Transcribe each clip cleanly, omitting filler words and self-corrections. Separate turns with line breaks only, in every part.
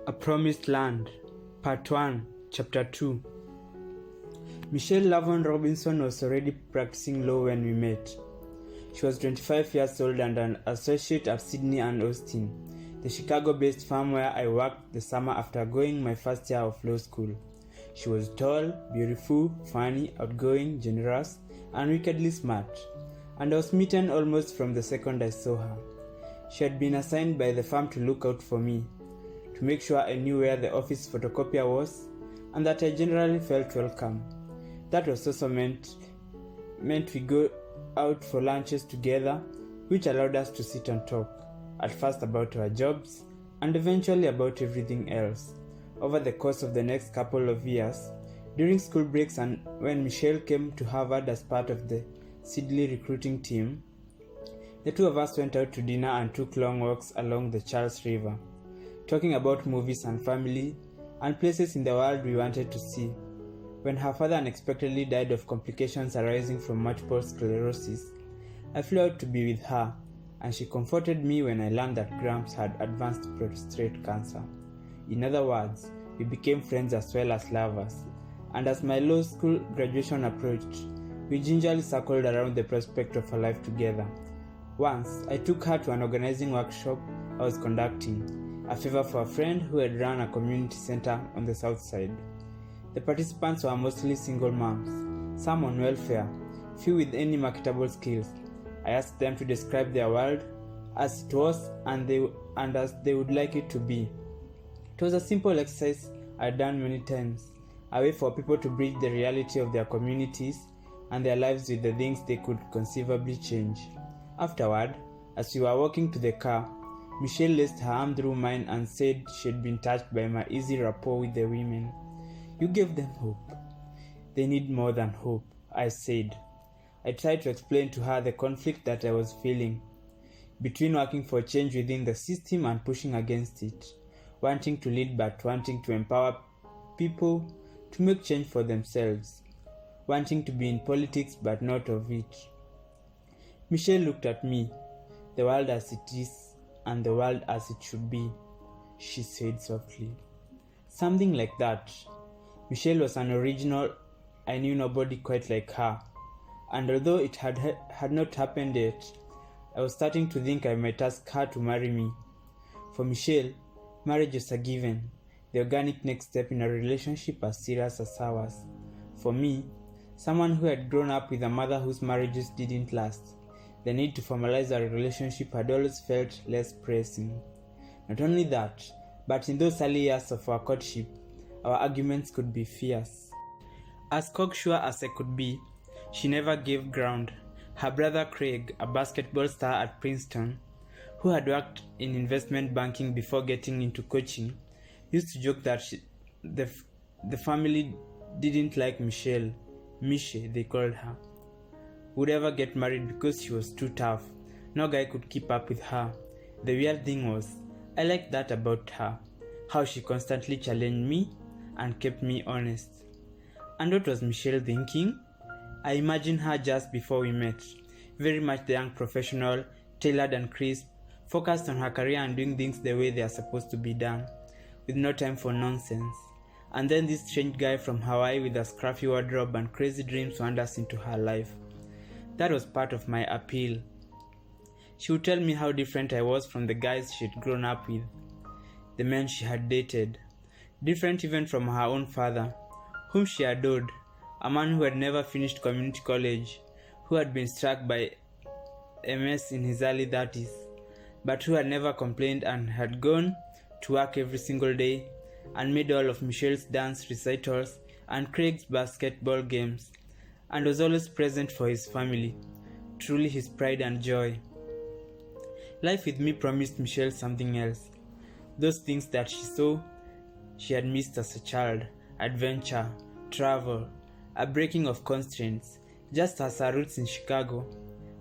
A Promised Land, Part 1, Chapter 2. Michelle Lavon Robinson was already practicing law when we met. She was 25 years old and an associate at Sydney and Austin, the Chicago-based firm where I worked the summer after going my first year of law school. She was tall, beautiful, funny, outgoing, generous, and wickedly smart, and I was smitten almost from the second I saw her. She had been assigned by the firm to look out for me, to make sure I knew where the office photocopier was, and that I generally felt welcome. That was also meant we go out for lunches together, which allowed us to sit and talk, at first about our jobs, and eventually about everything else. Over the course of the next couple of years, during school breaks and when Michelle came to Harvard as part of the Sidley recruiting team, the two of us went out to dinner and took long walks along the Charles River, talking about movies and family and places in the world we wanted to see. When her father unexpectedly died of complications arising from multiple sclerosis, I flew out to be with her, and she comforted me when I learned that Gramps had advanced prostate cancer. In other words, we became friends as well as lovers, and as my law school graduation approached, we gingerly circled around the prospect of a life together. Once, I took her to an organizing workshop I was conducting, a favor for a friend who had run a community center on the south side. The participants were mostly single moms, some on welfare, few with any marketable skills. I asked them to describe their world as it was and as they would like it to be. It was a simple exercise I had done many times, a way for people to bridge the reality of their communities and their lives with the things they could conceivably change. Afterward, as we were walking to the car, Michelle laced her arm through mine and said she had been touched by my easy rapport with the women. You gave them hope. They need more than hope, I said. I tried to explain to her the conflict that I was feeling, between working for change within the system and pushing against it, wanting to lead but wanting to empower people to make change for themselves, wanting to be in politics but not of it. Michelle looked at me, the world as it is, and the world as it should be, she said softly. Something like that. Michelle was an original. I knew nobody quite like her, and although it had not happened yet, I was starting to think I might ask her to marry me. For Michelle, marriage was a given, the organic next step in a relationship as serious as ours. For me, someone who had grown up with a mother whose marriages didn't last, the need to formalize our relationship had always felt less pressing. Not only that, but in those early years of our courtship, our arguments could be fierce. As cocksure as I could be, she never gave ground. Her brother Craig, a basketball star at Princeton, who had worked in investment banking before getting into coaching, used to joke that the family didn't like Michelle. Miche, they called her. Would ever get married because she was too tough. No guy could keep up with her. The weird thing was, I liked that about her, how she constantly challenged me and kept me honest. And what was Michelle thinking? I imagined her just before we met, very much the young professional, tailored and crisp, focused on her career and doing things the way they are supposed to be done, with no time for nonsense. And then this strange guy from Hawaii with a scruffy wardrobe and crazy dreams wanders into her life. That was part of my appeal. She would tell me how different I was from the guys she had grown up with, the men she had dated, different even from her own father, whom she adored, a man who had never finished community college, who had been struck by MS in his early 30s, but who had never complained and had gone to work every single day and made all of Michelle's dance recitals and Craig's basketball games, and was always present for his family, truly his pride and joy. Life with me promised Michelle something else. Those things that she saw she had missed as a child: adventure, travel, a breaking of constraints, just as her roots in Chicago,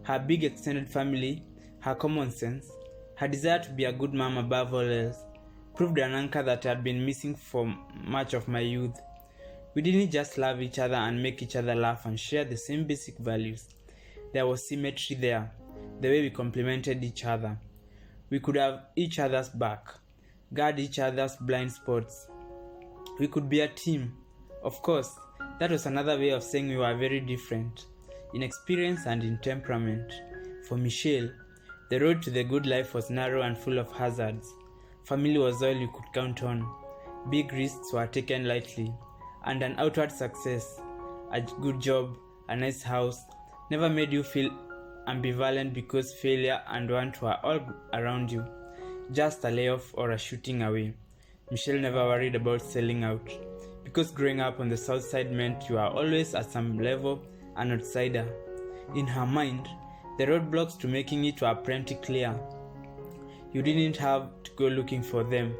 her big extended family, her common sense, her desire to be a good mom above all else, proved an anchor that had been missing for much of my youth. We didn't just love each other and make each other laugh and share the same basic values. There was symmetry there, the way we complemented each other. We could have each other's back. guard each other's blind spots. We could be a team. Of course, that was another way of saying we were very different, in experience and in temperament. For Michelle, the road to the good life was narrow and full of hazards. Family was all you could count on. Big risks were taken lightly, and an outward success, a good job, a nice house, never made you feel ambivalent because failure and want were all around you. Just a layoff or a shooting away. Michelle never worried about selling out, because growing up on the south side meant you are always at some level an outsider. In her mind, the roadblocks to making it were plenty clear. You didn't have to go looking for them.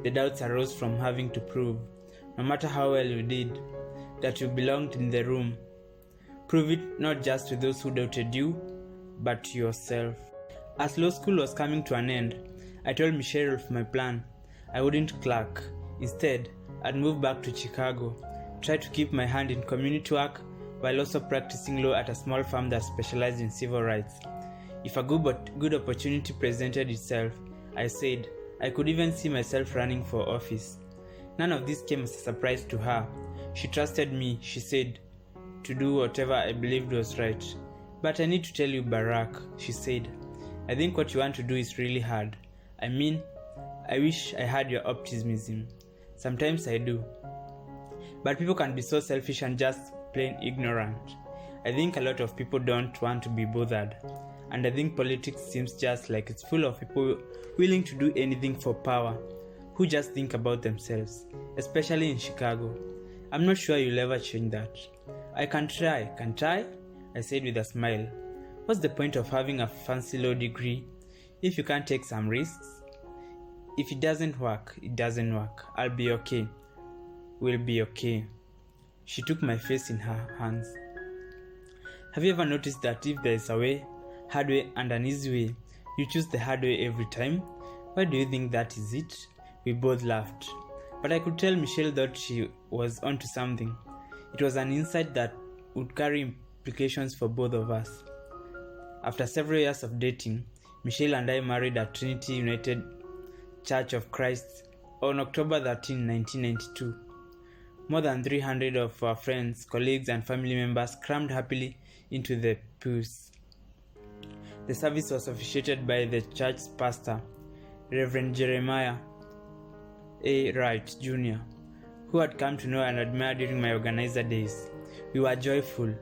The doubts arose from having to prove, no matter how well you did, that you belonged in the room. Prove it not just to those who doubted you, but to yourself. As law school was coming to an end, I told Michelle of my plan. I wouldn't clerk. Instead, I'd move back to Chicago, try to keep my hand in community work while also practicing law at a small firm that specialized in civil rights. If a good opportunity presented itself, I said, I could even see myself running for office. None of this came as a surprise to her. She trusted me, she said, to do whatever I believed was right. But I need to tell you, Barack, she said, I think what you want to do is really hard. I mean, I wish I had your optimism. Sometimes I do. But people can be so selfish and just plain ignorant. I think a lot of people don't want to be bothered. And I think politics seems just like it's full of people willing to do anything for power, who just think about themselves, especially in Chicago. I'm not sure you'll ever change that. I can try, can't I? I said with a smile. What's the point of having a fancy law degree if you can't take some risks? If it doesn't work, it doesn't work. I'll be okay. We'll be okay. She took my face in her hands. Have you ever noticed that if there is a way, hard way and an easy way, you choose the hard way every time? Why do you think that is it? We both laughed. But I could tell Michelle thought she was onto something. It was an insight that would carry implications for both of us. After several years of dating, Michelle and I married at Trinity United Church of Christ on October 13, 1992. More than 300 of our friends, colleagues, and family members crammed happily into the pews. The service was officiated by the church's pastor, Reverend Jeremiah A. Wright, Jr., who had come to know and admire during my organizer days. We were joyful.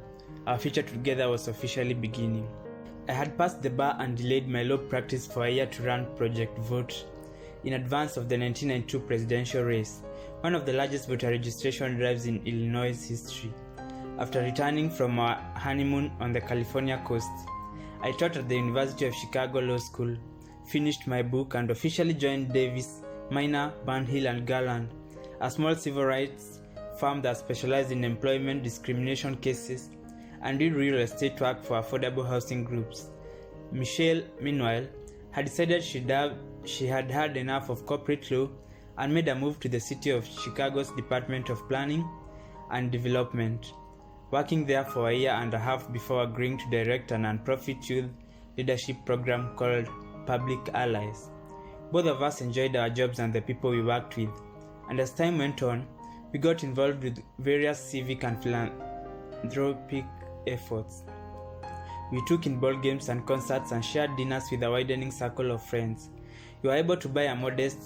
Our future together was officially beginning. I had passed the bar and delayed my law practice for a year to run Project Vote in advance of the 1992 presidential race, one of the largest voter registration drives in Illinois' history. After returning from our honeymoon on the California coast, I taught at the University of Chicago Law School, finished my book, and officially joined Davis, Minor, Burnhill, and Garland, a small civil rights firm that specialized in employment discrimination cases and did real estate work for affordable housing groups. Michelle, meanwhile, had decided she had had enough of corporate law and made a move to the city of Chicago's Department of Planning and Development, working there for a year and a half before agreeing to direct a non-profit youth leadership program called Public Allies. Both of us enjoyed our jobs and the people we worked with, and as time went on, we got involved with various civic and philanthropic efforts. We took in ball games and concerts and shared dinners with a widening circle of friends. We were able to buy a modest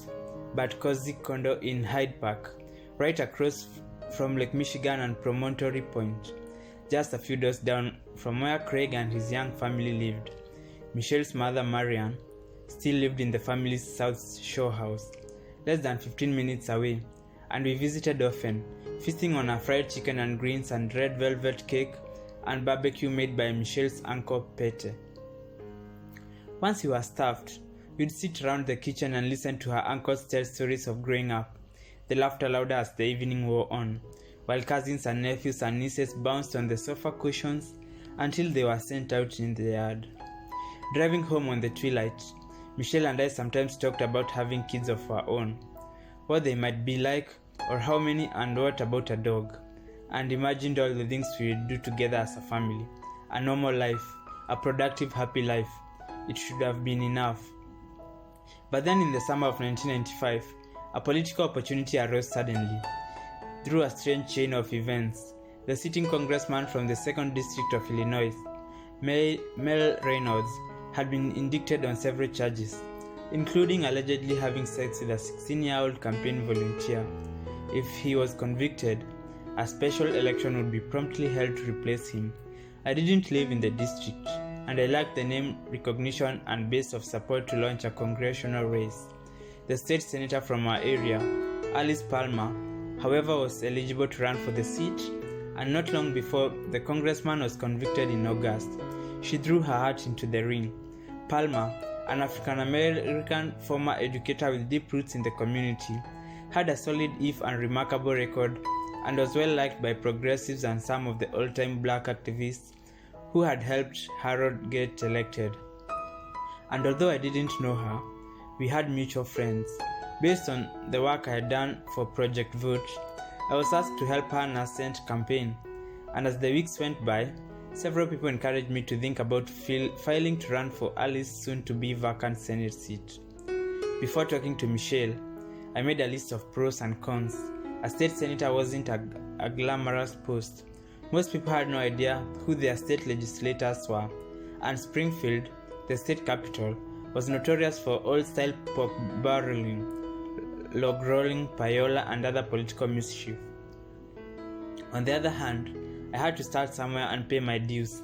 but cozy condo in Hyde Park, right across from Lake Michigan and Promontory Point, just a few doors down from where Craig and his young family lived. Michelle's mother, Marianne, still lived in the family's South Shore house, less than 15 minutes away, and we visited often, feasting on her fried chicken and greens and red velvet cake and barbecue made by Michelle's uncle Pete. Once we were stuffed, we'd sit around the kitchen and listen to her uncles tell stories of growing up, the laughter louder as the evening wore on, while cousins and nephews and nieces bounced on the sofa cushions until they were sent out in the yard. Driving home on the twilight, Michelle and I sometimes talked about having kids of our own, what they might be like, or how many, and what about a dog, and imagined all the things we would do together as a family. A normal life, a productive, happy life. It should have been enough. But then in the summer of 1995, a political opportunity arose suddenly. Through a strange chain of events, the sitting congressman from the 2nd District of Illinois, Mel Reynolds, had been indicted on several charges, including allegedly having sex with a 16-year-old campaign volunteer. If he was convicted, a special election would be promptly held to replace him. I didn't live in the district, and I lacked the name recognition and base of support to launch a congressional race. The state senator from our area, Alice Palmer, however, was eligible to run for the seat, and not long before the congressman was convicted in August, she threw her hat into the ring. Palmer, an African-American former educator with deep roots in the community, had a solid if and remarkable record and was well liked by progressives and some of the old-time black activists who had helped Harold get elected. And although I didn't know her, we had mutual friends. Based on the work I had done for Project Vote, I was asked to help her nascent campaign, and as the weeks went by, several people encouraged me to think about filing to run for Alice's soon-to-be vacant Senate seat. Before talking to Michelle, I made a list of pros and cons. A state senator wasn't a glamorous post. Most people had no idea who their state legislators were, and Springfield, the state capital, was notorious for old-style pork barreling, log rolling, payola, and other political mischief. On the other hand, I had to start somewhere and pay my dues.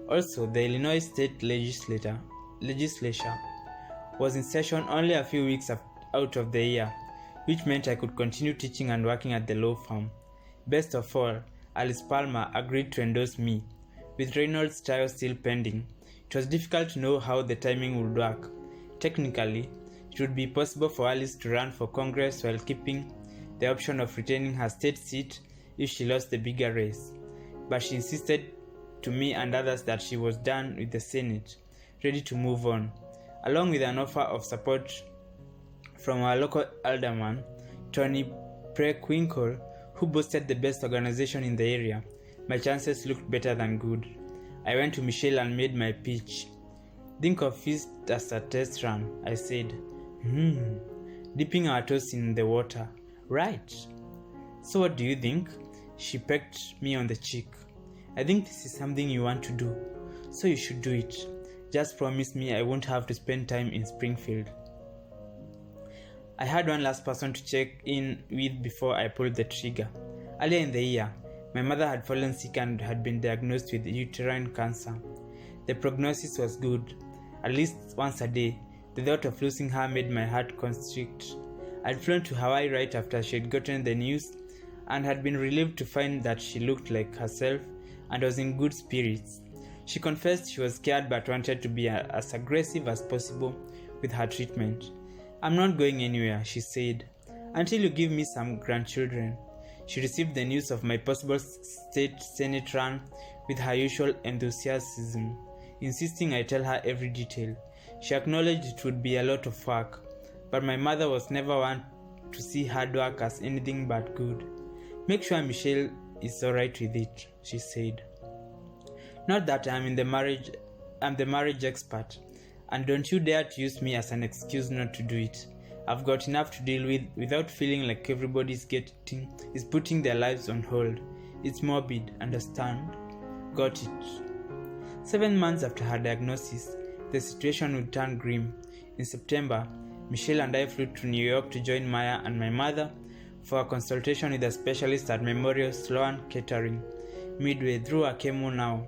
Also, the Illinois state legislature was in session only a few weeks out of the year, which meant I could continue teaching and working at the law firm. Best of all, Alice Palmer agreed to endorse me. With Reynolds' trial still pending, it was difficult to know how the timing would work. Technically, it would be possible for Alice to run for Congress while keeping the option of retaining her state seat if she lost the bigger race. But she insisted to me and others that she was done with the Senate, ready to move on, along with an offer of support from our local alderman, Tony Preckwinkle, who boasted the best organization in the area. My chances looked better than good. I went to Michelle and made my pitch. Think of it as a test run, I said. Dipping our toes in the water. Right. So what do you think? She pecked me on the cheek. I think this is something you want to do, so you should do it. Just promise me I won't have to spend time in Springfield. I had one last person to check in with before I pulled the trigger. Earlier in the year, my mother had fallen sick and had been diagnosed with uterine cancer. The prognosis was good. At least once a day, the thought of losing her made my heart constrict. I'd flown to Hawaii right after she had gotten the news and had been relieved to find that she looked like herself and was in good spirits. She confessed she was scared but wanted to be as aggressive as possible with her treatment. I'm not going anywhere, she said, until you give me some grandchildren. She received the news of my possible state senate run with her usual enthusiasm, insisting I tell her every detail. She acknowledged it would be a lot of work, but my mother was never one to see hard work as anything but good. Make sure Michelle is alright with it, she said. Not that I'm the marriage expert, and don't you dare to use me as an excuse not to do it. I've got enough to deal with without feeling like everybody is putting their lives on hold. It's morbid, understand? Got it. 7 months after her diagnosis, the situation would turn grim. In September, Michelle and I flew to New York to join Maya and my mother for a consultation with a specialist at Memorial Sloan Kettering. Midway through her chemo now,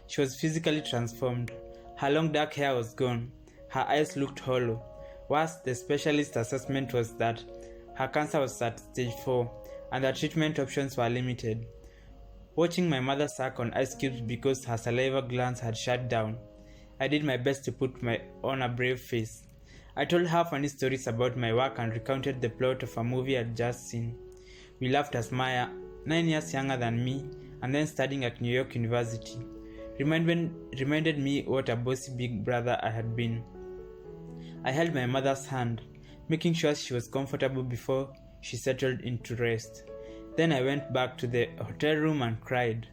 she was physically transformed. Her long dark hair was gone. Her eyes looked hollow. Worse, the specialist's assessment was that her cancer was at stage 4 and the treatment options were limited. Watching my mother suck on ice cubes because her saliva glands had shut down, I did my best to put on a brave face. I told her funny stories about my work and recounted the plot of a movie I'd just seen. We laughed as Maya, 9 years younger than me and then studying at New York University, reminded me what a bossy big brother I had been. I held my mother's hand, making sure she was comfortable before she settled into rest. Then I went back to the hotel room and cried.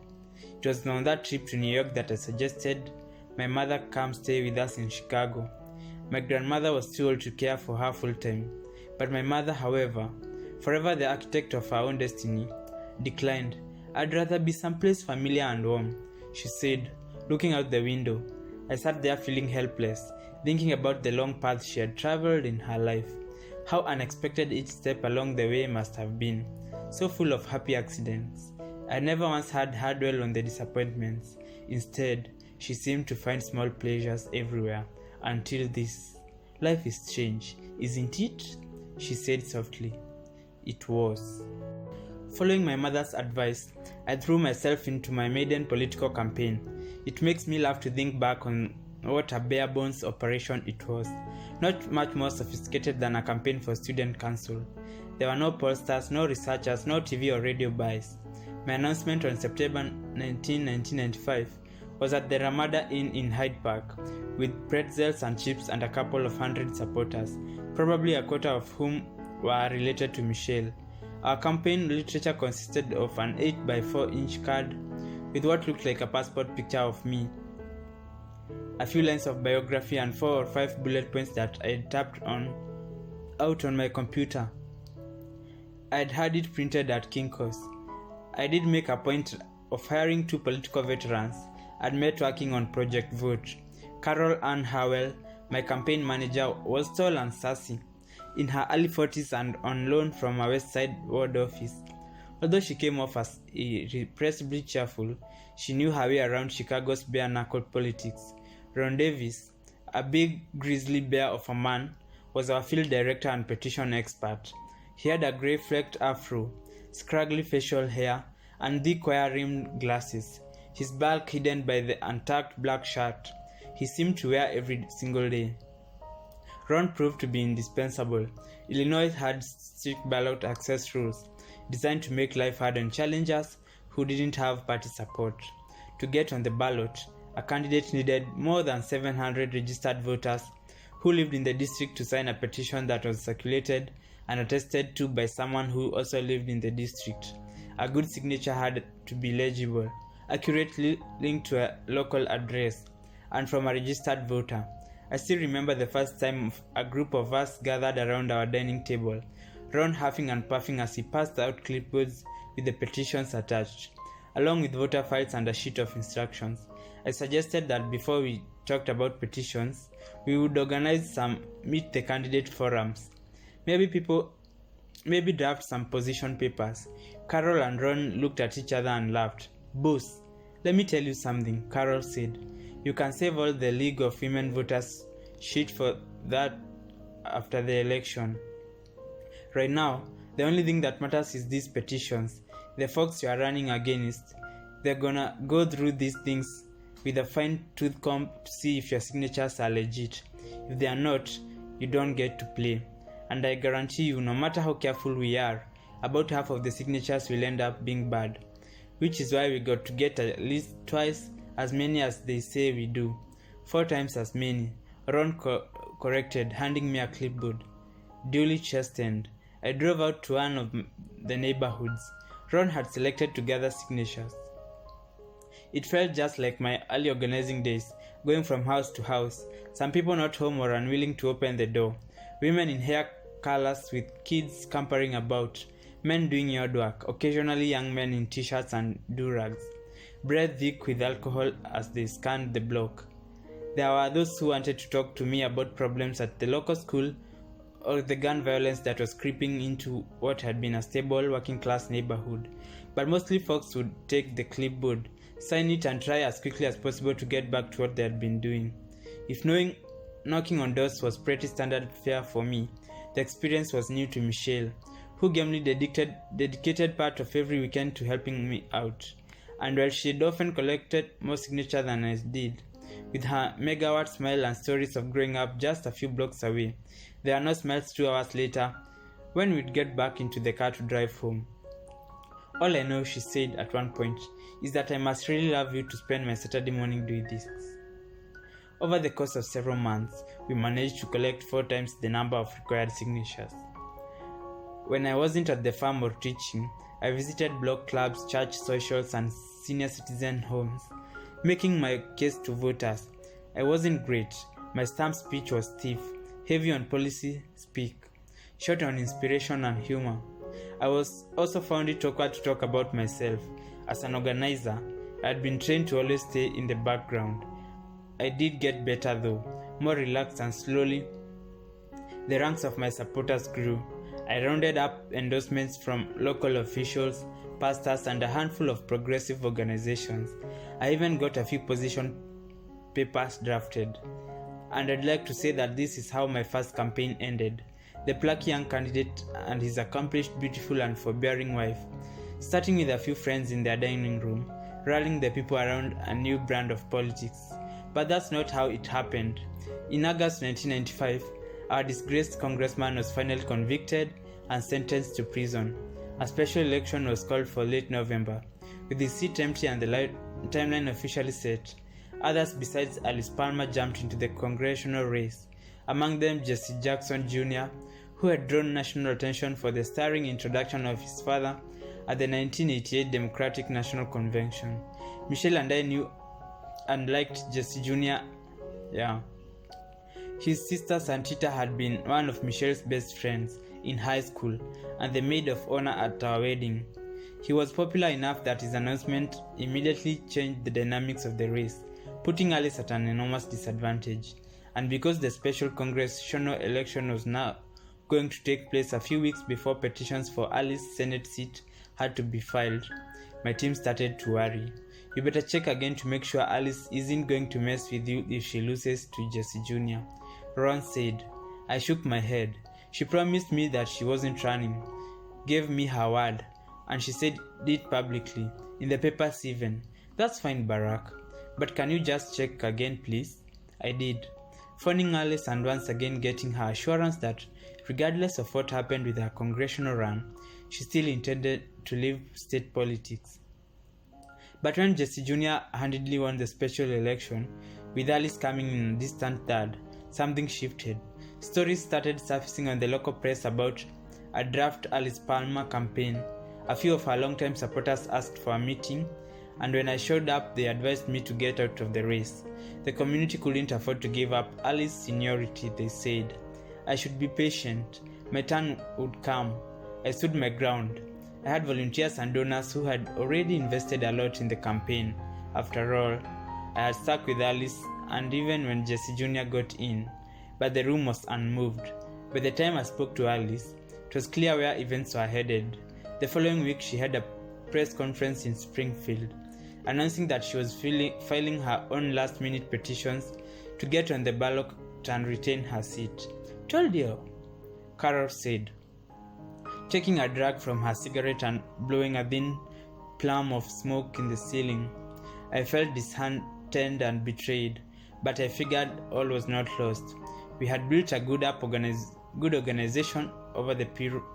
It was on that trip to New York that I suggested my mother come stay with us in Chicago. My grandmother was too old to care for her full time, but my mother, however, forever the architect of her own destiny, declined. "I'd rather be someplace familiar and warm," she said, looking out the window. I sat there feeling helpless, thinking about the long path she had traveled in her life. How unexpected each step along the way must have been, so full of happy accidents. I never once had her dwell on the disappointments. Instead, she seemed to find small pleasures everywhere, until this. "Life is strange, isn't it?" she said softly. It was. Following my mother's advice, I threw myself into my maiden political campaign. It makes me laugh to think back on what a bare bones operation it was. Not much more sophisticated than a campaign for student council. There were no pollsters, no researchers, no TV or radio buys. My announcement on September 19, 1995 was at the Ramada Inn in Hyde Park, with pretzels and chips and a couple of hundred supporters, probably a quarter of whom were related to Michelle. Our campaign literature consisted of an 8x4-inch card with what looked like a passport picture of me, a few lines of biography, and 4 or 5 bullet points that I had tapped out on my computer. I had had it printed at Kinko's. I did make a point of hiring 2 political veterans I'd met working on Project Vote. Carol Ann Howell, my campaign manager, was tall and sassy, in her early 40s and on loan from a West Side ward office. Although she came off as irrepressibly cheerful, she knew her way around Chicago's bare-knuckled politics. Ron Davis, a big grizzly bear of a man, was our field director and petition expert. He had a grey flecked afro, scraggly facial hair, and thick wire-rimmed glasses, his bulk hidden by the untucked black shirt he seemed to wear every single day. Ron proved to be indispensable. Illinois had strict ballot access rules, designed to make life hard on challengers who didn't have party support. To get on the ballot, a candidate needed more than 700 registered voters who lived in the district to sign a petition that was circulated and attested to by someone who also lived in the district. A good signature had to be legible, accurately linked to a local address, and from a registered voter. I still remember the first time a group of us gathered around our dining table, Ron huffing and puffing as he passed out clipboards with the petitions attached, along with voter files and a sheet of instructions. I suggested that before we talked about petitions, we would organize some meet the candidate forums. Maybe draft some position papers. Carol and Ron looked at each other and laughed. "Boss, let me tell you something," Carol said. "You can save all the League of Women Voters shit for that after the election. Right now, the only thing that matters is these petitions. The folks you are running against, they're gonna go through these things with a fine-tooth comb to see if your signatures are legit. If they are not, you don't get to play. And I guarantee you, no matter how careful we are, about half of the signatures will end up being bad. Which is why we got to get at least twice as many as they say we do. 4 times as many," Ron corrected, handing me a clipboard. Duly chastened, I drove out to one of the neighborhoods Ron had selected to gather signatures. It felt just like my early organizing days, going from house to house, some people not home or unwilling to open the door, women in hair colors with kids scampering about, men doing yard work, occasionally young men in t-shirts and do-rags, breath thick with alcohol as they scanned the block. There were those who wanted to talk to me about problems at the local school or the gun violence that was creeping into what had been a stable working-class neighborhood. But mostly folks would take the clipboard, sign it, and try as quickly as possible to get back to what they had been doing. If knocking on doors was pretty standard fare for me, the experience was new to Michelle, who gamely dedicated part of every weekend to helping me out. And while she had often collected more signatures than I did, with her megawatt smile and stories of growing up just a few blocks away, there are no smiles 2 hours later when we'd get back into the car to drive home. "All I know," she said at one point, "is that I must really love you to spend my Saturday morning doing this." Over the course of several months, we managed to collect 4 times the number of required signatures. When I wasn't at the farm or teaching, I visited block clubs, church socials, and senior citizen homes, making my case to voters. I wasn't great, My stamp speech was stiff, heavy on policy speak, short on inspiration and humor. I was also found it awkward to talk about myself. As an organizer, I had been trained to always stay in the background. I did get better though, more relaxed, and slowly the ranks of my supporters grew. I rounded up endorsements from local officials, pastors, and a handful of progressive organizations. I even got a few position papers drafted. And I'd like to say that this is how my first campaign ended. The plucky young candidate and his accomplished, beautiful, and forbearing wife, starting with a few friends in their dining room, rallying the people around a new brand of politics. But that's not how it happened. In August 1995, our disgraced congressman was finally convicted and sentenced to prison. A special election was called for late November, with his seat empty and the timeline officially set. Others besides Alice Palmer jumped into the congressional race, among them Jesse Jackson Jr., who had drawn national attention for the stirring introduction of his father at the 1988 Democratic National Convention. Michelle and I knew and liked Jesse Jr. His sister Santita had been one of Michelle's best friends in high school and the maid of honor at our wedding. He was popular enough that his announcement immediately changed the dynamics of the race, putting Alice at an enormous disadvantage. And because the special congressional election was now going to take place a few weeks before petitions for Alice's Senate seat had to be filed, my team started to worry. You better check again to make sure Alice isn't going to mess with you if she loses to Jesse Jr., Ron said. I shook my head. She promised me that she wasn't running, gave me her word, and she said it publicly, in the papers even. That's fine, Barack, but can you just check again, please? I did, phoning Alice and once again getting her assurance that regardless of what happened with her congressional run, she still intended to leave state politics. But when Jesse Jr. handedly won the special election, with Alice coming in a distant third, something shifted. Stories started surfacing on the local press about a draft Alice Palmer campaign. A few of her longtime supporters asked for a meeting, and when I showed up, they advised me to get out of the race. The community couldn't afford to give up Alice's seniority, they said. I should be patient. My turn would come. I stood my ground. I had volunteers and donors who had already invested a lot in the campaign. After all, I had stuck with Alice, and even when Jesse Jr. got in, but the room was unmoved. By the time I spoke to Alice, it was clear where events were headed. The following week, she had a press conference in Springfield, announcing that she was filing her own last-minute petitions to get on the ballot and retain her seat. Told you, Carol said, taking a drag from her cigarette and blowing a thin plume of smoke in the ceiling. I felt disheartened and betrayed, but I figured all was not lost. We had built a good organization over the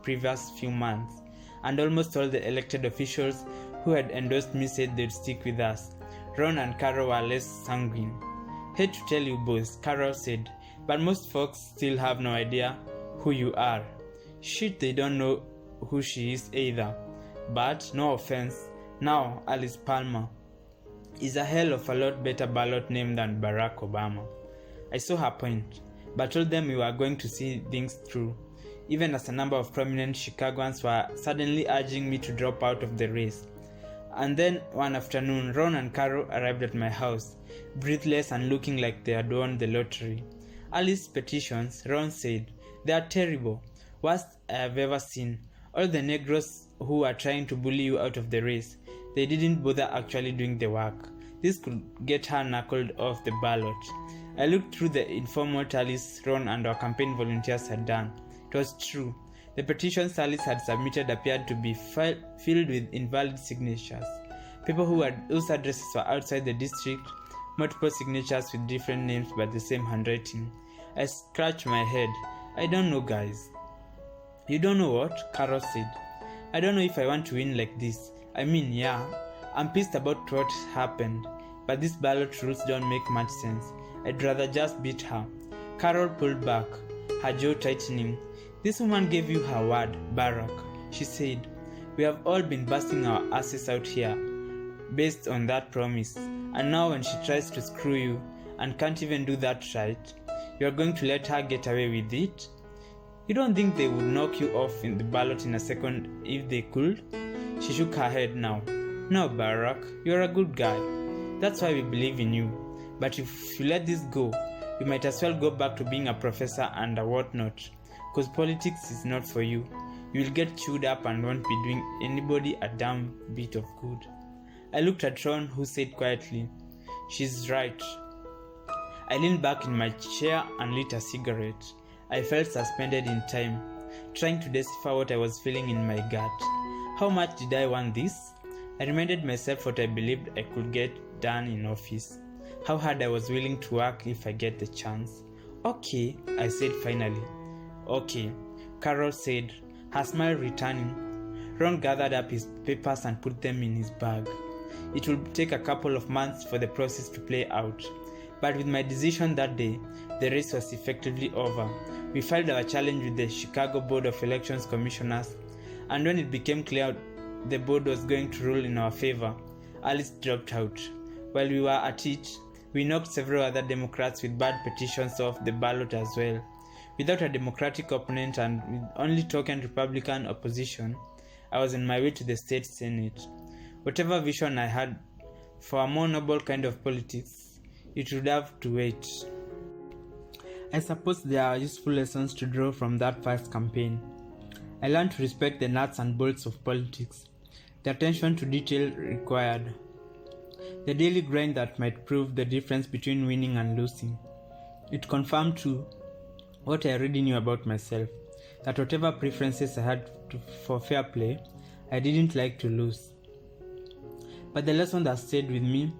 previous few months, and almost all the elected officials who had endorsed me said they'd stick with us. Ron and Carol were less sanguine. Hate to tell you boys, Carol said, but most folks still have no idea who you are. Shit, they don't know who she is either. But, no offense, now Alice Palmer is a hell of a lot better ballot name than Barack Obama. I saw her point, but told them we were going to see things through, even as a number of prominent Chicagoans were suddenly urging me to drop out of the race. And then one afternoon, Ron and Carol arrived at my house, breathless and looking like they had won the lottery. Alice's petitions, Ron said, they are terrible, worst I have ever seen. All the Negroes who are trying to bully you out of the race, they didn't bother actually doing the work. This could get her knuckled off the ballot. I looked through the informal tallies Ron and our campaign volunteers had done. It was true. The petitions Alice had submitted appeared to be filled with invalid signatures. People whose addresses were outside the district, multiple signatures with different names but the same handwriting. I scratched my head. I don't know, guys. You don't know what? Carol said. I don't know if I want to win like this. I mean, yeah, I'm pissed about what happened, but these ballot rules don't make much sense. I'd rather just beat her. Carol pulled back, her jaw tightening. This woman gave you her word, Barack, she said. We have all been busting our asses out here, based on that promise. And now when she tries to screw you, and can't even do that right, You are going to let her get away with it? You don't think they would knock you off in the ballot in a second if they could? She shook her head now. No, Barack, you're a good guy. That's why we believe in you. But if you let this go, you might as well go back to being a professor and a whatnot. Because politics is not for you. You will get chewed up and won't be doing anybody a damn bit of good. I looked at Ron, who said quietly, She's right. I leaned back in my chair and lit a cigarette. I felt suspended in time, trying to decipher what I was feeling in my gut. How much did I want this? I reminded myself what I believed I could get done in office. How hard I was willing to work if I get the chance. Okay, I said finally. Okay, Carol said, her smile returning. Ron gathered up his papers and put them in his bag. It would take a couple of months for the process to play out. But with my decision that day, the race was effectively over. We filed our challenge with the Chicago Board of Elections Commissioners, and when it became clear the board was going to rule in our favor, Alice dropped out. While we were at it, we knocked several other Democrats with bad petitions off the ballot as well. Without a Democratic opponent and with only token Republican opposition, I was on my way to the state Senate. Whatever vision I had for a more noble kind of politics, it would have to wait. I suppose there are useful lessons to draw from that first campaign. I learned to respect the nuts and bolts of politics, the attention to detail required, the daily grind that might prove the difference between winning and losing. It confirmed too what I already knew about myself, that whatever preferences I had for fair play, I didn't like to lose. But the lesson that stayed with me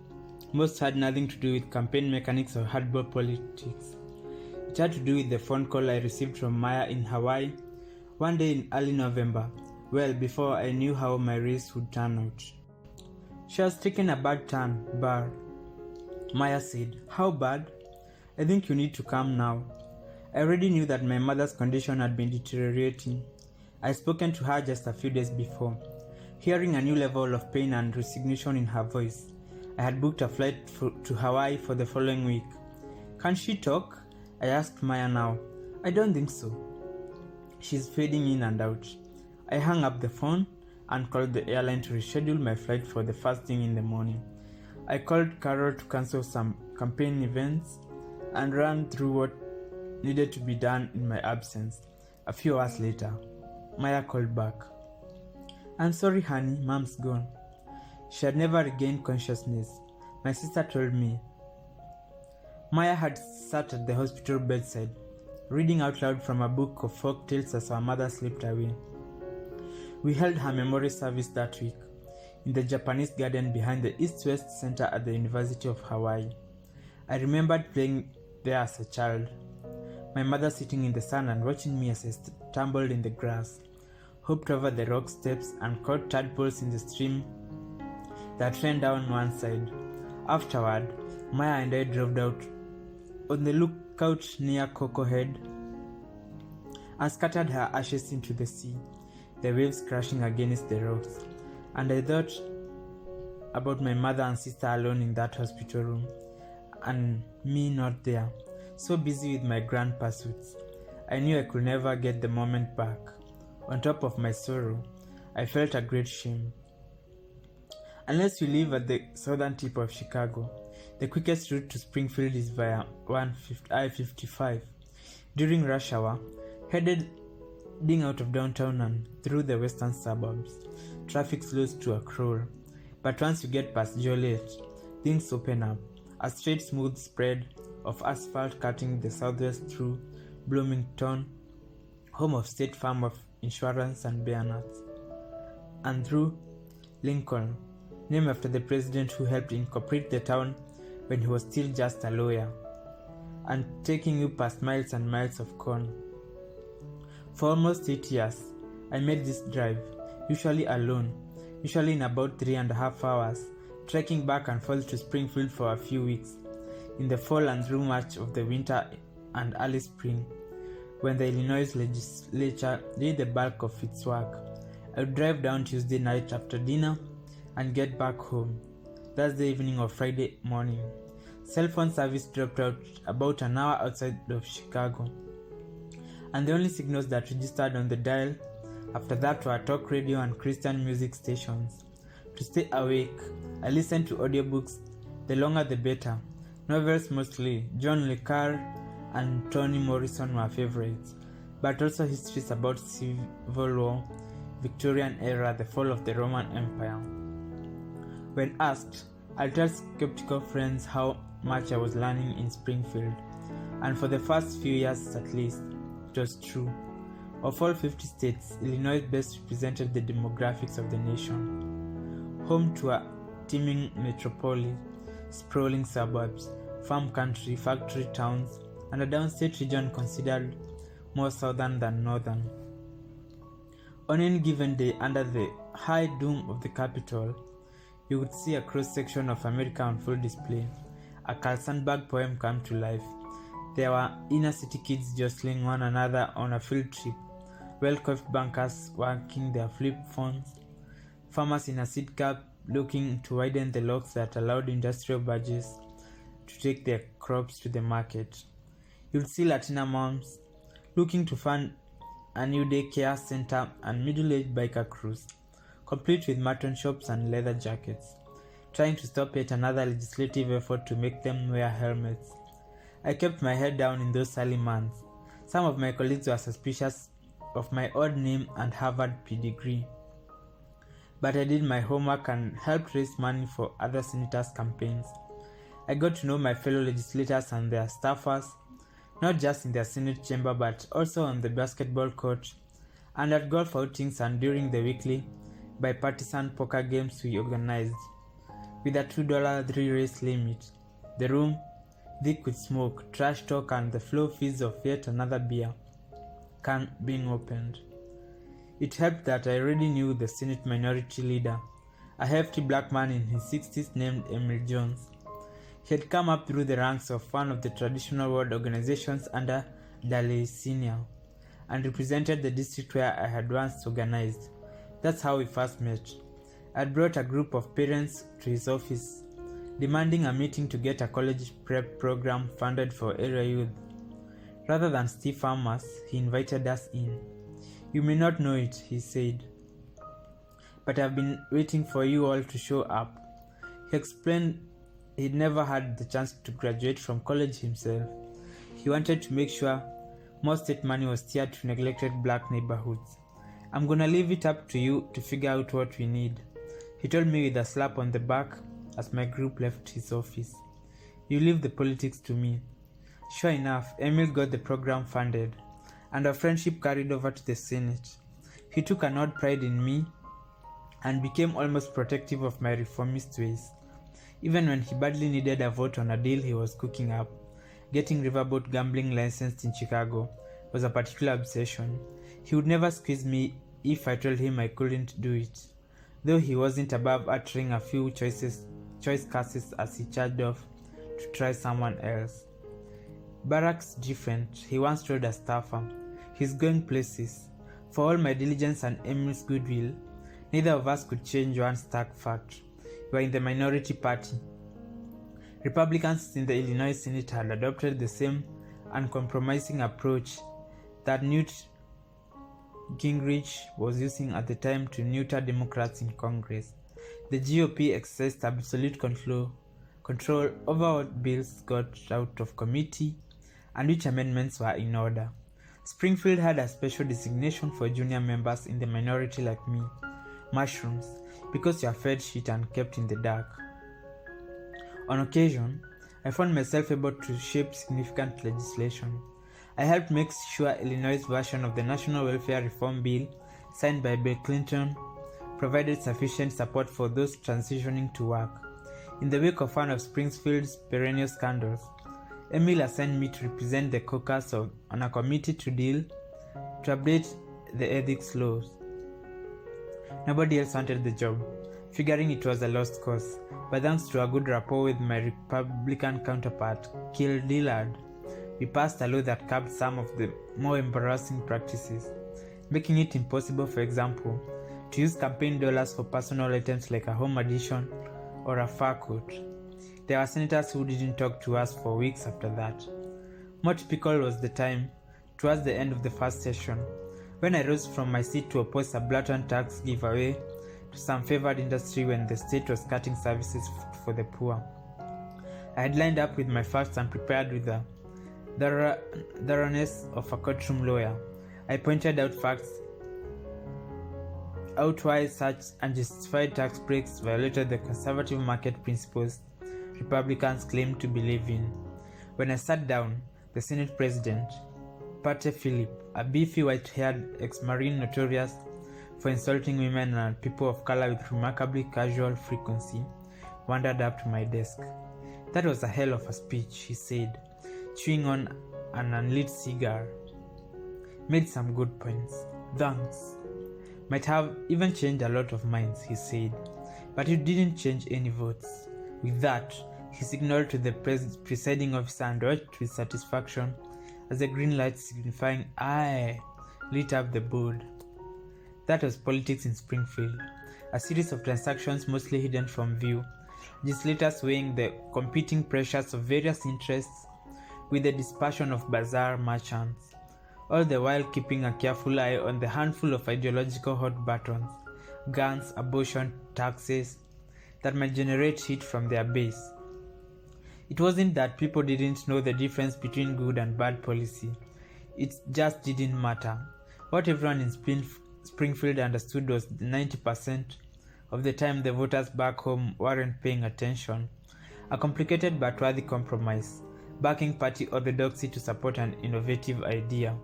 most had nothing to do with campaign mechanics or hardball politics. It had to do with the phone call I received from Maya in Hawaii one day in early November, well before I knew how my race would turn out. She has taken a bad turn, Bar. Maya said. How bad? I think you need to come now. I already knew that my mother's condition had been deteriorating. I had spoken to her just a few days before. Hearing a new level of pain and resignation in her voice, I had booked a flight to Hawaii for the following week. Can she talk? I asked Maya now. I don't think so. She's fading in and out. I hung up the phone and called the airline to reschedule my flight for the first thing in the morning. I called Carol to cancel some campaign events and ran through what needed to be done in my absence. A few hours later, Maya called back. I'm sorry, honey, Mom's gone. She had never regained consciousness, my sister told me. Maya had sat at the hospital bedside, reading out loud from a book of folk tales as our mother slipped away. We held her memory service that week, in the Japanese garden behind the East-West Center at the University of Hawaii. I remembered playing there as a child, my mother sitting in the sun and watching me as I stumbled in the grass, hopped over the rock steps and caught tadpoles in the stream that ran down one side. Afterward, Maya and I drove out on the lookout near Coco Head and scattered her ashes into the sea, the waves crashing against the rocks. And I thought about my mother and sister alone in that hospital room, and me not there, so busy with my grand pursuits. I knew I could never get the moment back. On top of my sorrow, I felt a great shame. Unless you live at the southern tip of Chicago, the quickest route to Springfield is via I-55. During rush hour, heading out of downtown and through the western suburbs, traffic slows to a crawl. But once you get past Joliet, things open up. A straight, smooth spread of asphalt cutting the southwest through Bloomington, home of State Farm of Insurance and Bear Nuts, and through Lincoln, named after the president who helped incorporate the town when he was still just a lawyer, and taking you past miles and miles of corn. For almost 8 years, I made this drive, usually alone, usually in about 3.5 hours, trekking back and forth to Springfield for a few weeks, in the fall and through much of the winter and early spring, when the Illinois legislature did the bulk of its work. I would drive down Tuesday night after dinner and get back home Thursday evening or Friday morning. Cell phone service dropped out about an hour outside of Chicago, and the only signals that registered on the dial after that were talk radio and Christian music stations. To stay awake, I listened to audiobooks, the longer the better. Novels mostly. John le Carre and Toni Morrison were favorites, but also histories about Civil War, Victorian era, the fall of the Roman Empire. When asked, I told skeptical friends how much I was learning in Springfield, and for the first few years at least, it was true. Of all 50 states, Illinois best represented the demographics of the nation. Home to a teeming metropolis, sprawling suburbs, farm country, factory towns, and a downstate region considered more southern than northern. On any given day, under the high dome of the Capitol, you would see a cross-section of America on full display, a Carl Sandburg poem come to life. There were inner-city kids jostling one another on a field trip, well-coiffed bankers working their flip phones, farmers in a seed cap looking to widen the locks that allowed industrial barges to take their crops to the market. You'd see Latina moms looking to fund a new daycare center and middle-aged biker crews, complete with mutton shops and leather jackets, trying to stop yet another legislative effort to make them wear helmets. I kept my head down in those early months. Some of my colleagues were suspicious of my odd name and Harvard pedigree, but I did my homework and helped raise money for other senators' campaigns. I got to know my fellow legislators and their staffers, not just in their Senate chamber but also on the basketball court and at golf outings and during the weekly bipartisan poker games we organized. With a $2 three-race limit, the room thick with smoke, trash talk, and the slow fizz of yet another beer can being opened. It helped that I already knew the Senate Minority Leader, a hefty black man in his 60s named Emil Jones. He had come up through the ranks of one of the traditional ward organizations under Daley Sr. and represented the district where I had once organized. That's how we first met. I had brought a group of parents to his office, demanding a meeting to get a college prep program funded for area youth. Rather than stiff farmers, he invited us in. You may not know it, he said, but I've been waiting for you all to show up. He explained he'd never had the chance to graduate from college himself. He wanted to make sure more state money was steered to neglected black neighborhoods. I'm gonna leave it up to you to figure out what we need, he told me with a slap on the back as my group left his office. You leave the politics to me. Sure enough, Emil got the program funded, and our friendship carried over to the Senate. He took an odd pride in me and became almost protective of my reformist ways. Even when he badly needed a vote on a deal he was cooking up, getting riverboat gambling licensed in Chicago was a particular obsession. He would never squeeze me if I told him I couldn't do it, though he wasn't above uttering a few choice curses as he charged off to try someone else. Barack's different. He once told a staffer, he's going places. For all my diligence and Emil's goodwill, neither of us could change one stark fact. We were in the minority party. Republicans in the Illinois Senate had adopted the same uncompromising approach that Newt Gingrich was using at the time to neuter Democrats in Congress. The GOP exercised absolute control over what bills got out of committee and which amendments were in order. Springfield had a special designation for junior members in the minority like me, mushrooms, because you are fed shit and kept in the dark. On occasion, I found myself able to shape significant legislation. I helped make sure Illinois' version of the National Welfare Reform Bill, signed by Bill Clinton, provided sufficient support for those transitioning to work. In the wake of one of Springfield's perennial scandals, Emil assigned me to represent the caucus on a committee to update the ethics laws. Nobody else wanted the job, figuring it was a lost cause, but thanks to a good rapport with my Republican counterpart, Gil Dillard, we passed a law that curbed some of the more embarrassing practices, making it impossible, for example, to use campaign dollars for personal items like a home addition or a fur coat. There were senators who didn't talk to us for weeks after that. More typical was the time, towards the end of the first session, when I rose from my seat to oppose a blatant tax giveaway to some favored industry when the state was cutting services for the poor. I had lined up with my facts and prepared with the thoroughness of a courtroom lawyer. I pointed out why such unjustified tax breaks violated the conservative market principles Republicans claimed to believe in. When I sat down, the Senate President, Pate Phillip, a beefy white-haired ex-Marine notorious for insulting women and people of color with remarkably casual frequency, wandered up to my desk. "That was a hell of a speech," he said, chewing on an unlit cigar. "Made some good points. Thanks. Might have even changed a lot of minds," he said, "but it didn't change any votes." With that, he signaled to the presiding officer and watched with satisfaction as the green light signifying "Aye" lit up the board. That was politics in Springfield, a series of transactions mostly hidden from view, legislators weighing the competing pressures of various interests with the dispassion of bazaar merchants, all the while keeping a careful eye on the handful of ideological hot buttons, guns, abortion, taxes, that might generate heat from their base. It wasn't that people didn't know the difference between good and bad policy. It just didn't matter. What everyone in Springfield understood was 90% of the time the voters back home weren't paying attention. A complicated but worthy compromise, backing party orthodoxy to support an innovative idea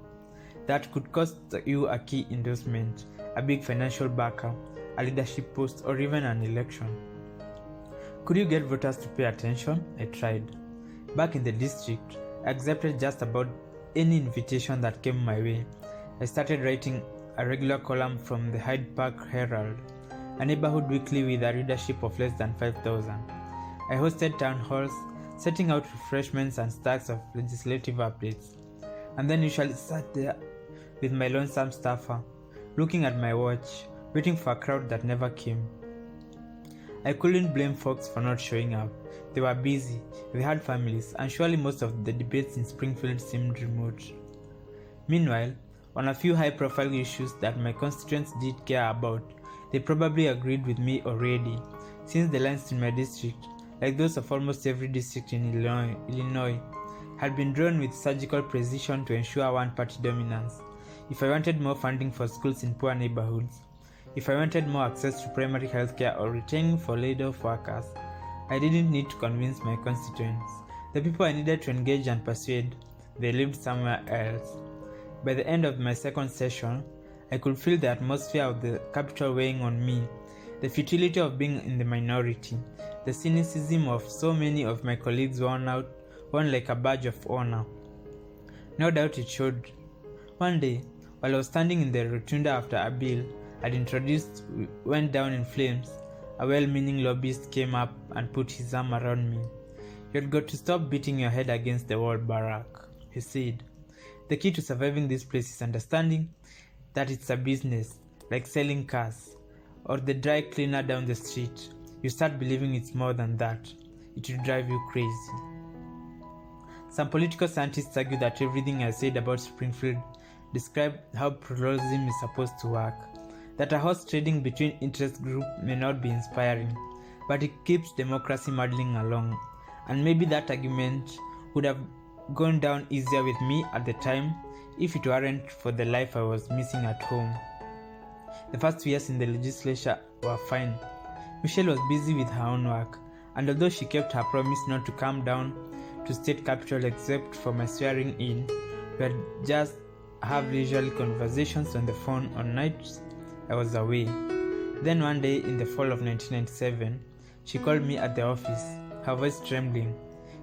that could cost you a key endorsement, a big financial backer, a leadership post, or even an election. Could you get voters to pay attention? I tried. Back in the district, I accepted just about any invitation that came my way. I started writing a regular column from the Hyde Park Herald, a neighborhood weekly with a readership of less than 5,000. I hosted town halls, setting out refreshments and stacks of legislative updates, and then usually sat there with my lonesome staffer, looking at my watch, waiting for a crowd that never came. I couldn't blame folks for not showing up. They were busy, they had families, and surely most of the debates in Springfield seemed remote. Meanwhile, on a few high-profile issues that my constituents did care about, they probably agreed with me already, since the lines in my district, like those of almost every district in Illinois, had been drawn with surgical precision to ensure one-party dominance. If I wanted more funding for schools in poor neighborhoods, if I wanted more access to primary health care or retaining for laid-off workers, I didn't need to convince my constituents. The people I needed to engage and persuade, they lived somewhere else. By the end of my second session, I could feel the atmosphere of the Capitol weighing on me, the futility of being in the minority, the cynicism of so many of my colleagues worn like a badge of honor. No doubt it showed. One day, while I was standing in the rotunda after a bill I'd introduced went down in flames, a well-meaning lobbyist came up and put his arm around me. "You've got to stop beating your head against the wall, Barack," he said. "The key to surviving this place is understanding that it's a business, like selling cars, or the dry cleaner down the street. You start believing it's more than that. It will drive you crazy." Some political scientists argue that everything I said about Springfield described how pluralism is supposed to work, that a horse trading between interest groups may not be inspiring, but it keeps democracy muddling along, and maybe that argument would have gone down easier with me at the time if it weren't for the life I was missing at home. The first 2 years in the legislature were fine. Michelle was busy with her own work, and although she kept her promise not to come down to state capitol except for my swearing in, we would just have leisurely conversations on the phone on nights I was away. Then one day in the fall of 1997, she called me at the office, her voice trembling.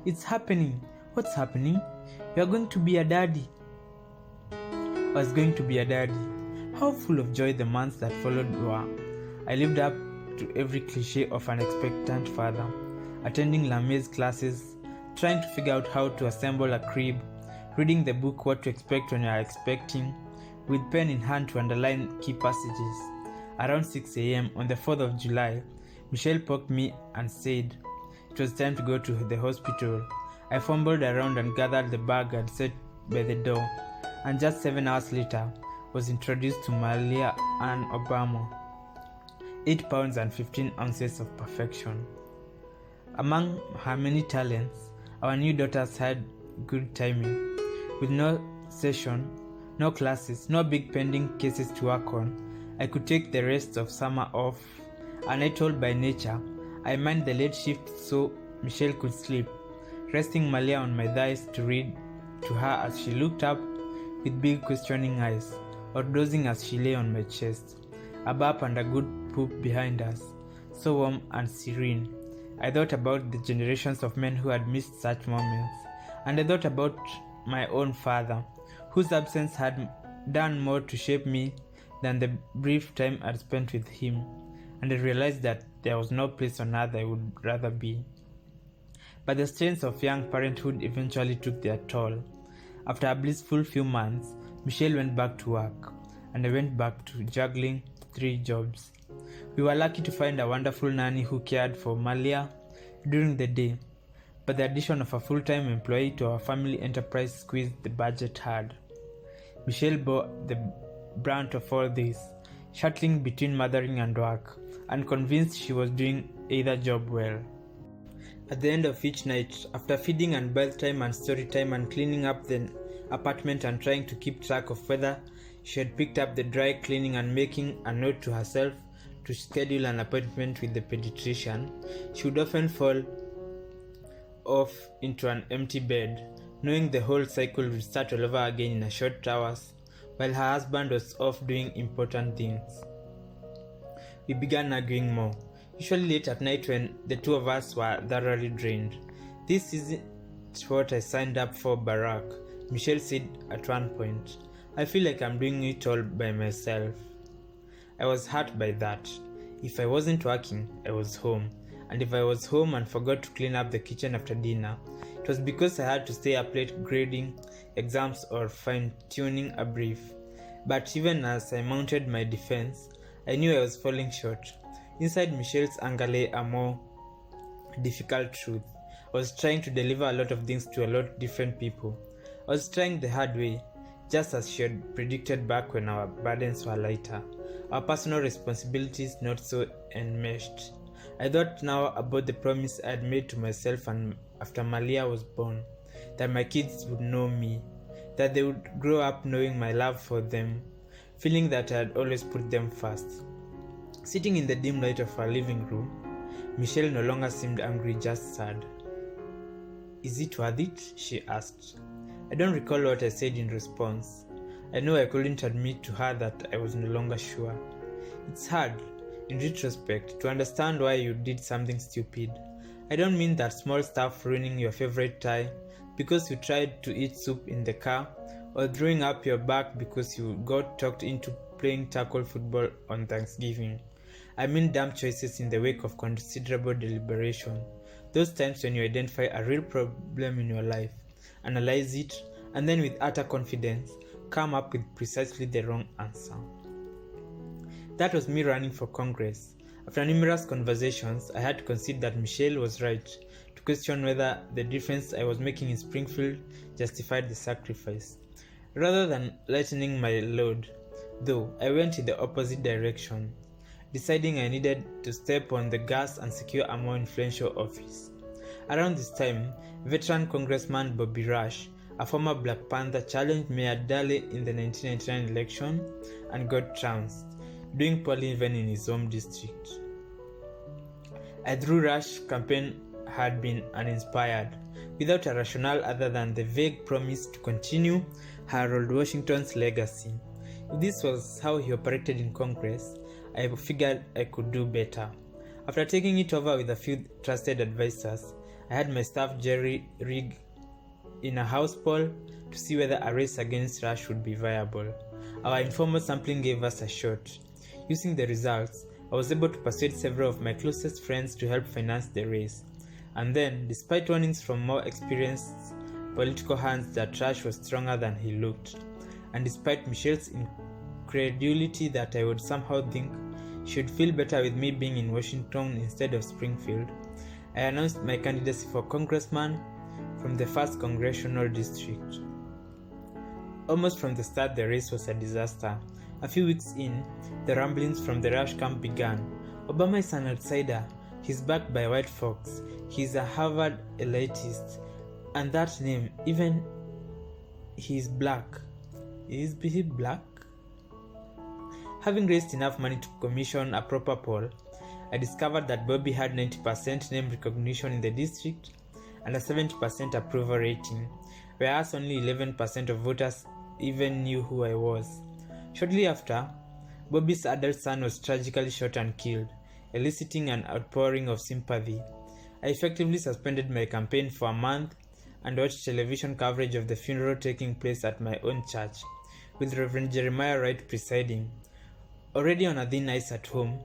"It's happening." "What's happening?" "You're going to be a daddy." I was going to be a daddy. How full of joy the months that followed were. I lived up to every cliche of an expectant father, attending Lamie's classes, trying to figure out how to assemble a crib, reading the book What to Expect When You Are Expecting, with pen in hand to underline key passages. Around 6 a.m. on the 4th of July, Michelle poked me and said, it was time to go to the hospital. I fumbled around and gathered the bag and set by the door, and just 7 hours later was introduced to Malia Ann Obama. 8 pounds and 15 ounces of perfection. Among her many talents, our new daughters had good timing. With no session, no classes, no big pending cases to work on, I could take the rest of summer off, and I told by nature, I mind the late shift so Michelle could sleep, resting Malia on my thighs to read to her as she looked up with big questioning eyes, or dozing as she lay on my chest, a burp and a good poop behind us, so warm and serene. I thought about the generations of men who had missed such moments, and I thought about my own father, whose absence had done more to shape me than the brief time I'd spent with him, and I realized that there was no place on earth I would rather be. But the strains of young parenthood eventually took their toll. After a blissful few months, Michelle went back to work, and I went back to juggling 3 jobs. We were lucky to find a wonderful nanny who cared for Malia during the day, but the addition of a full-time employee to our family enterprise squeezed the budget hard. Michelle bore the brunt of all this, shuttling between mothering and work, and convinced she was doing either job well. At the end of each night, after feeding and bath time and story time and cleaning up the apartment and trying to keep track of whether she had picked up the dry cleaning and making a note to herself to schedule an appointment with the pediatrician, she would often fall off into an empty bed, knowing the whole cycle would start all over again in a short hours, while her husband was off doing important things. We began arguing more, usually late at night when the two of us were thoroughly drained. "This isn't what I signed up for, Barack," Michelle said at one point. "I feel like I'm doing it all by myself." I was hurt by that. If I wasn't working, I was home. And if I was home and forgot to clean up the kitchen after dinner, it was because I had to stay up late grading exams or fine-tuning a brief. But even as I mounted my defense, I knew I was falling short. Inside Michelle's anger lay a more difficult truth. I was trying to deliver a lot of things to a lot of different people. I was trying the hard way, just as she had predicted back when our burdens were lighter, our personal responsibilities not so enmeshed. I thought now about the promise I had made to myself and after Malia was born, that my kids would know me, that they would grow up knowing my love for them, feeling that I had always put them first. Sitting in the dim light of our living room, Michelle no longer seemed angry, just sad. "Is it worth it?" she asked. I don't recall what I said in response. I know I couldn't admit to her that I was no longer sure. It's hard, in retrospect, to understand why you did something stupid. I don't mean that small stuff ruining your favorite tie because you tried to eat soup in the car, or throwing up your back because you got talked into playing tackle football on Thanksgiving. I mean dumb choices in the wake of considerable deliberation. Those times when you identify a real problem in your life, analyze it, and then with utter confidence, come up with precisely the wrong answer. That was me running for Congress. After numerous conversations, I had to concede that Michelle was right to question whether the difference I was making in Springfield justified the sacrifice. Rather than lightening my load, though, I went in the opposite direction, deciding I needed to step on the gas and secure a more influential office. Around this time, veteran Congressman Bobby Rush, a former Black Panther, challenged Mayor Daley in the 1999 election and got trounced, doing poorly even in his home district. I threw Rush's campaign had been uninspired, without a rationale other than the vague promise to continue Harold Washington's legacy. If this was how he operated in Congress, I figured I could do better. After taking it over with a few trusted advisors, I had my staff jerry-rig in a house poll to see whether a race against Rush would be viable. Our informal sampling gave us a shot. Using the results, I was able to persuade several of my closest friends to help finance the race. And then, despite warnings from more experienced political hands that Rush was stronger than he looked, and despite Michelle's incredulity that I would somehow think she would feel better with me being in Washington instead of Springfield, I announced my candidacy for congressman from the 1st Congressional District. Almost from the start, the race was a disaster. A few weeks in, the rumblings from the Rush camp began. Obama is an outsider. He's backed by white folks. He's a Harvard elitist. And that name, even he's black. Is he black? Having raised enough money to commission a proper poll, I discovered that Bobby had 90% name recognition in the district and a 70% approval rating, whereas only 11% of voters even knew who I was. Shortly after, Bobby's adult son was tragically shot and killed, eliciting an outpouring of sympathy. I effectively suspended my campaign for a month and watched television coverage of the funeral taking place at my own church, with Reverend Jeremiah Wright presiding. Already on a thin ice at home,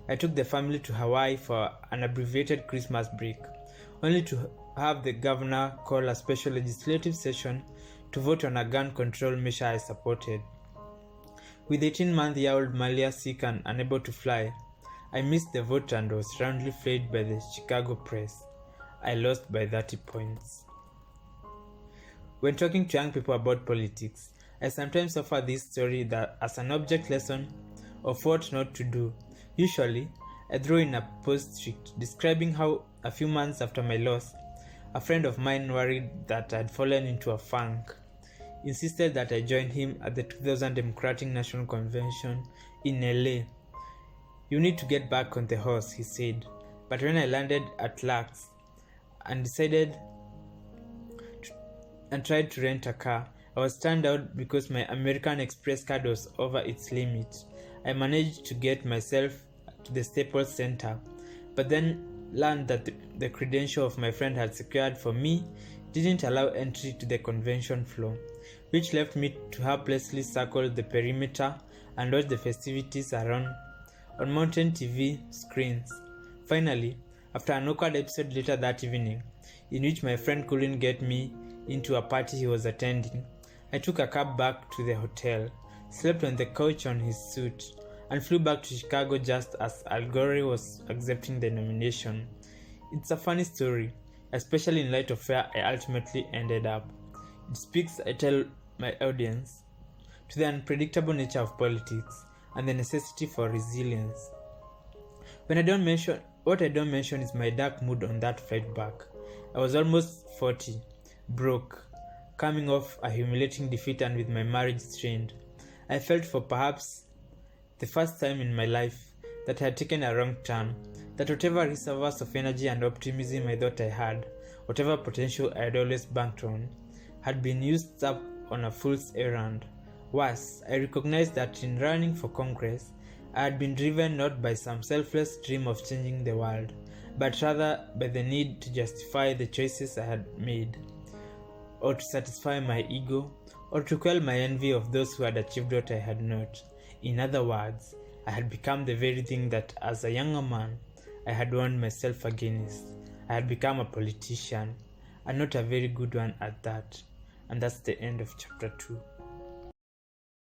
I took the family to Hawaii for an abbreviated Christmas break, only to have the governor call a special legislative session to vote on a gun control measure I supported. With 18-month-old Malia sick and unable to fly, I missed the vote and was roundly flayed by the Chicago press. I lost by 30 points. When talking to young people about politics, I sometimes offer this story as an object lesson of what not to do. Usually, I throw in a postscript describing how a few months after my loss, a friend of mine worried that I had fallen into a funk, insisted that I join him at the 2000 Democratic National Convention in LA. "You need to get back on the horse," he said. But when I landed at LAX and tried to rent a car, I was turned out because my American Express card was over its limit. I managed to get myself to the Staples Center, but then learned that the credential of my friend had secured for me didn't allow entry to the convention floor, which left me to helplessly circle the perimeter and watch the festivities around on mountain TV screens. Finally, after an awkward episode later that evening, in which my friend couldn't get me into a party he was attending, I took a cab back to the hotel, slept on the couch on his suit, and flew back to Chicago just as Al Gore was accepting the nomination. It's a funny story, especially in light of where I ultimately ended up. It speaks, I tell my audience, to the unpredictable nature of politics and the necessity for resilience. What I don't mention is my dark mood on that flight back. I was almost 40, broke, coming off a humiliating defeat and with my marriage strained. I felt for perhaps the first time in my life that I had taken a wrong turn, that whatever reservoirs of energy and optimism I thought I had, whatever potential I had always banked on, had been used up on a fool's errand. Worse, I recognized that in running for Congress, I had been driven not by some selfless dream of changing the world, but rather by the need to justify the choices I had made, or to satisfy my ego, or to quell my envy of those who had achieved what I had not. In other words, I had become the very thing that, as a younger man, I had warned myself against. I had become a politician, and not a very good one at that. And that's the end of chapter 2.